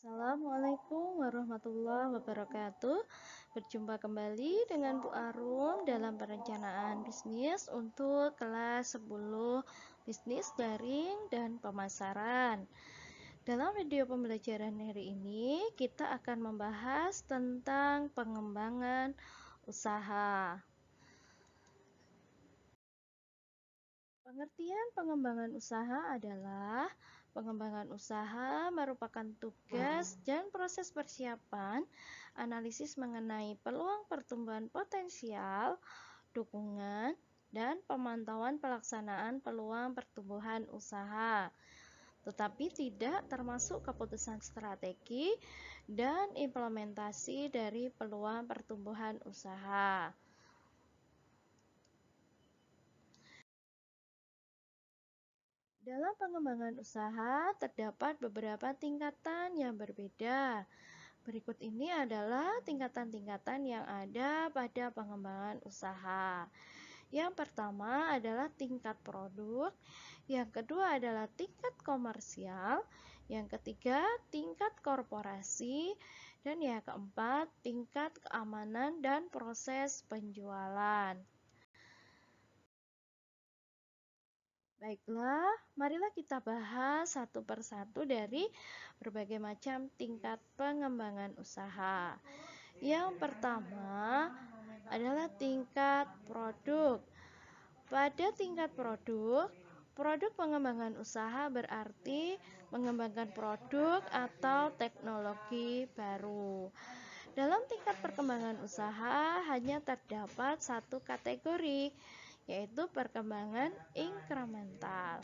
Assalamualaikum warahmatullahi wabarakatuh. Berjumpa kembali dengan Bu Arum dalam perencanaan bisnis untuk kelas 10 bisnis daring dan pemasaran. Dalam video pembelajaran hari ini, kita akan membahas tentang pengembangan usaha. Pengertian pengembangan usaha adalah pengembangan usaha merupakan tugas dan proses persiapan, analisis mengenai peluang pertumbuhan potensial, dukungan, dan pemantauan pelaksanaan peluang pertumbuhan usaha, tetapi tidak termasuk keputusan strategi dan implementasi dari peluang pertumbuhan usaha. Dalam pengembangan usaha, terdapat beberapa tingkatan yang berbeda. Berikut ini adalah tingkatan-tingkatan yang ada pada pengembangan usaha. Yang pertama adalah tingkat produk, yang kedua adalah tingkat komersial, yang ketiga tingkat korporasi, dan yang keempat tingkat keamanan dan proses penjualan. Baiklah, marilah kita bahas satu persatu dari berbagai macam tingkat pengembangan usaha. Yang pertama adalah tingkat produk. Pada tingkat produk, produk pengembangan usaha berarti mengembangkan produk atau teknologi baru. Dalam tingkat perkembangan usaha hanya terdapat satu kategori, yaitu perkembangan inkremental.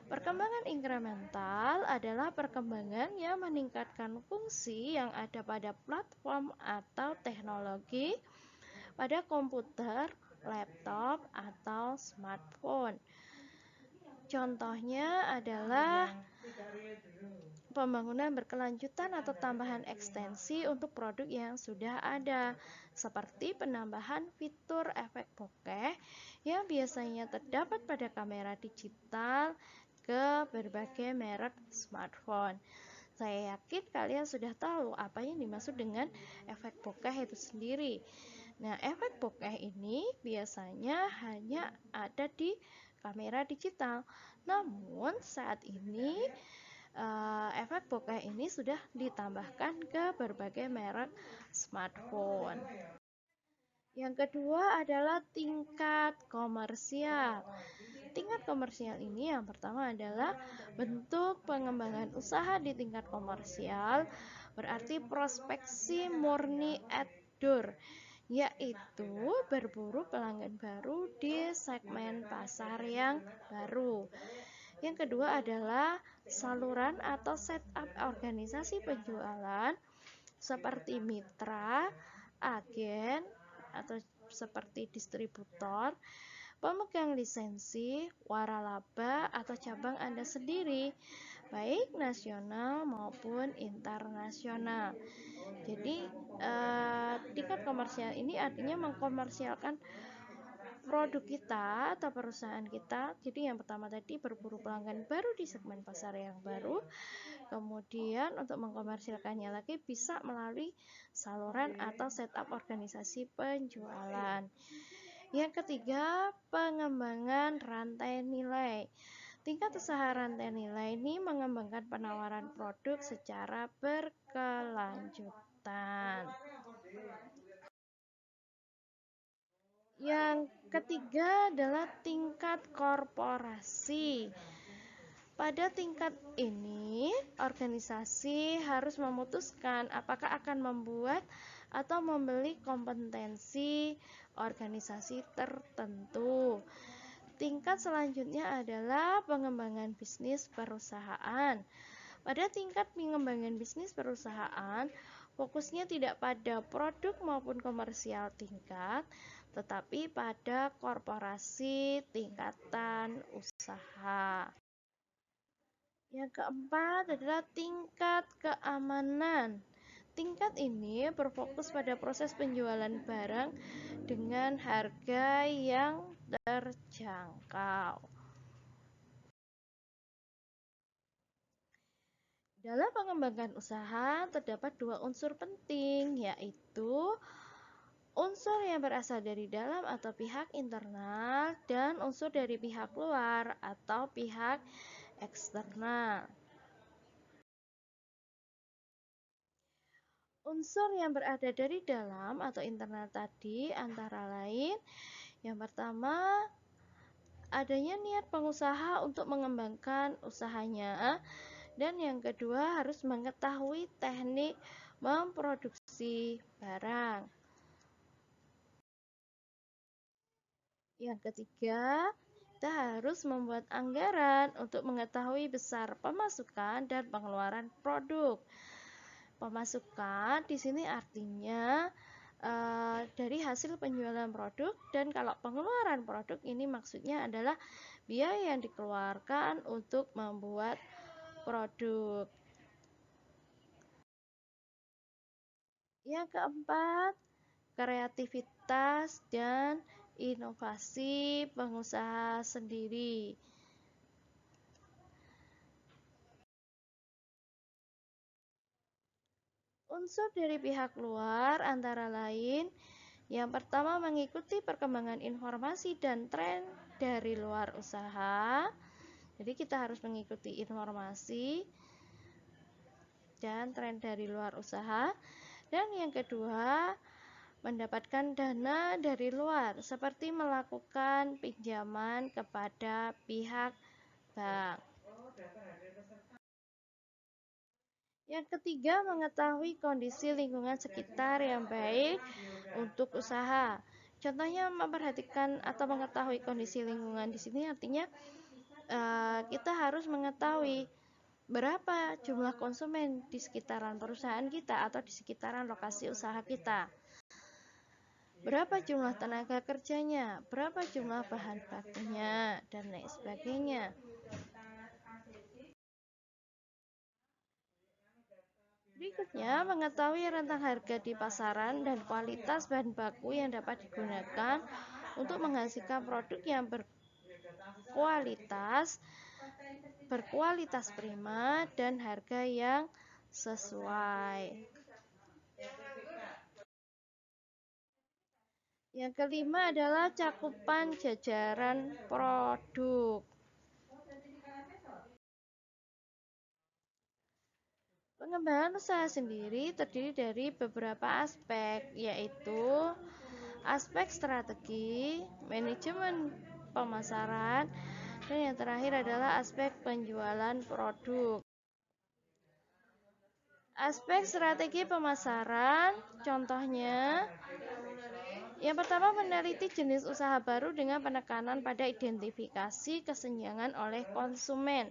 Perkembangan inkremental adalah perkembangan yang meningkatkan fungsi yang ada pada platform atau teknologi pada komputer, laptop, atau smartphone. Contohnya adalah pembangunan berkelanjutan atau tambahan ekstensi untuk produk yang sudah ada, seperti penambahan fitur efek bokeh yang biasanya terdapat pada kamera digital ke berbagai merek smartphone. Saya yakin kalian sudah tahu apa yang dimaksud dengan efek bokeh itu sendiri. Nah, efek bokeh ini biasanya hanya ada di kamera digital. Namun saat ini efek bokeh ini sudah ditambahkan ke berbagai merek smartphone. Yang kedua adalah tingkat komersial. Tingkat komersial ini yang pertama adalah bentuk pengembangan usaha di tingkat komersial, berarti prospeksi murni at door, yaitu berburu pelanggan baru di segmen pasar yang baru. Yang kedua adalah saluran atau setup organisasi penjualan seperti mitra, agen, atau seperti distributor, pemegang lisensi, waralaba, atau cabang Anda sendiri, baik nasional maupun internasional. Jadi, tingkat komersial ini artinya mengkomersialkan produk kita atau perusahaan kita. Jadi yang pertama tadi berburu pelanggan baru di segmen pasar yang baru. Kemudian untuk mengkomersilkannya lagi bisa melalui saluran atau setup organisasi penjualan. Yang ketiga, pengembangan rantai nilai. Tingkat usaha rantai nilai ini mengembangkan penawaran produk secara berkelanjutan. Yang ketiga adalah tingkat korporasi. Pada tingkat ini, organisasi harus memutuskan apakah akan membuat atau membeli kompetensi organisasi tertentu. Tingkat selanjutnya adalah pengembangan bisnis perusahaan. Pada tingkat pengembangan bisnis perusahaan, fokusnya tidak pada produk maupun komersial tingkat, tetapi pada korporasi tingkatan usaha. Yang keempat adalah tingkat keamanan. Tingkat ini berfokus pada proses penjualan barang dengan harga yang terjangkau. Dalam pengembangan usaha terdapat dua unsur penting, yaitu unsur yang berasal dari dalam atau pihak internal dan unsur dari pihak luar atau pihak eksternal. Unsur yang berada dari dalam atau internal tadi antara lain, yang pertama, adanya niat pengusaha untuk mengembangkan usahanya, dan yang kedua harus mengetahui teknik memproduksi barang. Yang ketiga, kita harus membuat anggaran untuk mengetahui besar pemasukan dan pengeluaran produk. Pemasukan di sini artinya dari hasil penjualan produk, dan kalau pengeluaran produk ini maksudnya adalah biaya yang dikeluarkan untuk membuat produk. Yang keempat, kreativitas dan inovasi pengusaha sendiri. Unsur dari pihak luar antara lain, yang pertama mengikuti perkembangan informasi dan tren dari luar usaha. Jadi kita harus mengikuti informasi dan tren dari luar usaha. Dan yang kedua, mendapatkan dana dari luar seperti melakukan pinjaman kepada pihak bank. Yang ketiga, mengetahui kondisi lingkungan sekitar yang baik untuk usaha. Contohnya memperhatikan atau mengetahui kondisi lingkungan di sini artinya kita harus mengetahui berapa jumlah konsumen di sekitaran perusahaan kita atau di sekitaran lokasi usaha kita. Berapa jumlah tenaga kerjanya, berapa jumlah bahan bakunya, dan lain sebagainya. Berikutnya, mengetahui rentang harga di pasaran dan kualitas bahan baku yang dapat digunakan untuk menghasilkan produk yang berkualitas prima dan harga yang sesuai. Yang kelima adalah cakupan jajaran produk. Pengembangan usaha sendiri terdiri dari beberapa aspek, yaitu aspek strategi, manajemen pemasaran, dan yang terakhir adalah aspek penjualan produk. Aspek strategi pemasaran, contohnya, yang pertama meneliti jenis usaha baru dengan penekanan pada identifikasi kesenjangan oleh konsumen.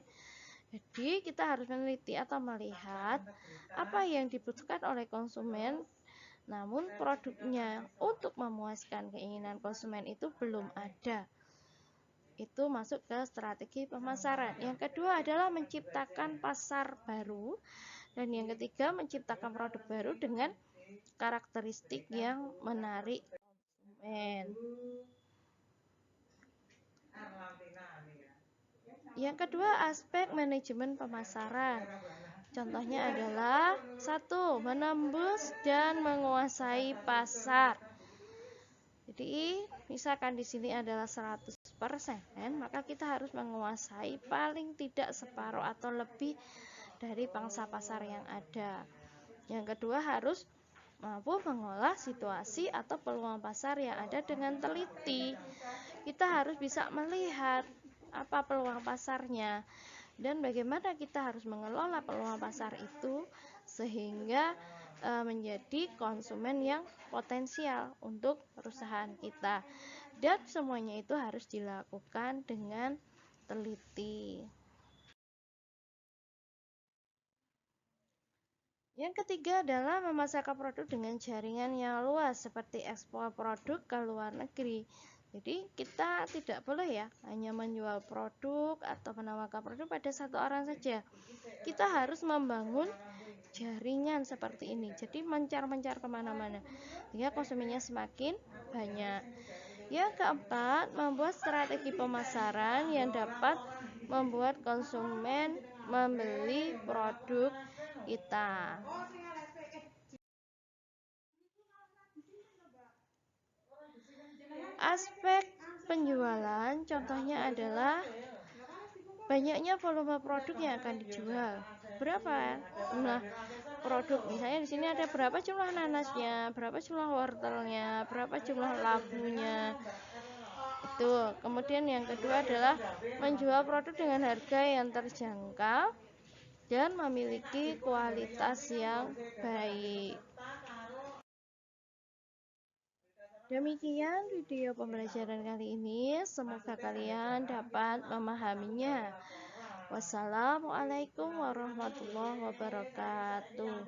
Jadi kita harus meneliti atau melihat apa yang dibutuhkan oleh konsumen, namun produknya untuk memuaskan keinginan konsumen itu belum ada. Itu masuk ke strategi pemasaran. Yang kedua adalah menciptakan pasar baru, dan yang ketiga menciptakan produk baru dengan karakteristik yang menarik konsumen. Yang kedua, aspek manajemen pemasaran. Contohnya adalah 1. Menembus dan menguasai pasar. Jadi, misalkan di sini adalah 100%, maka kita harus menguasai paling tidak separuh atau lebih dari pangsa pasar yang ada. Yang kedua, harus mampu mengolah situasi atau peluang pasar yang ada dengan teliti. Kita harus bisa melihat apa peluang pasarnya dan bagaimana kita harus mengelola peluang pasar itu sehingga menjadi konsumen yang potensial untuk perusahaan kita. Dan semuanya itu harus dilakukan dengan teliti. Yang ketiga adalah memasarkan produk dengan jaringan yang luas seperti ekspor produk ke luar negeri. Jadi kita tidak boleh ya hanya menjual produk atau menawarkan produk pada satu orang saja. Kita harus membangun jaringan seperti ini. Jadi mencar-mencar kemana-mana sehingga konsumennya semakin banyak. Yang keempat, membuat strategi pemasaran yang dapat membuat konsumen membeli produk kita. Aspek penjualan contohnya adalah banyaknya volume produk yang akan dijual. Berapa jumlah produk? Misalnya di sini ada berapa jumlah nanasnya, berapa jumlah wortelnya, berapa jumlah labunya. Itu. Kemudian yang kedua adalah menjual produk dengan harga yang terjangkau dan memiliki kualitas yang baik. Demikian video pembelajaran kali ini, semoga kalian dapat memahaminya. Wassalamualaikum warahmatullahi wabarakatuh.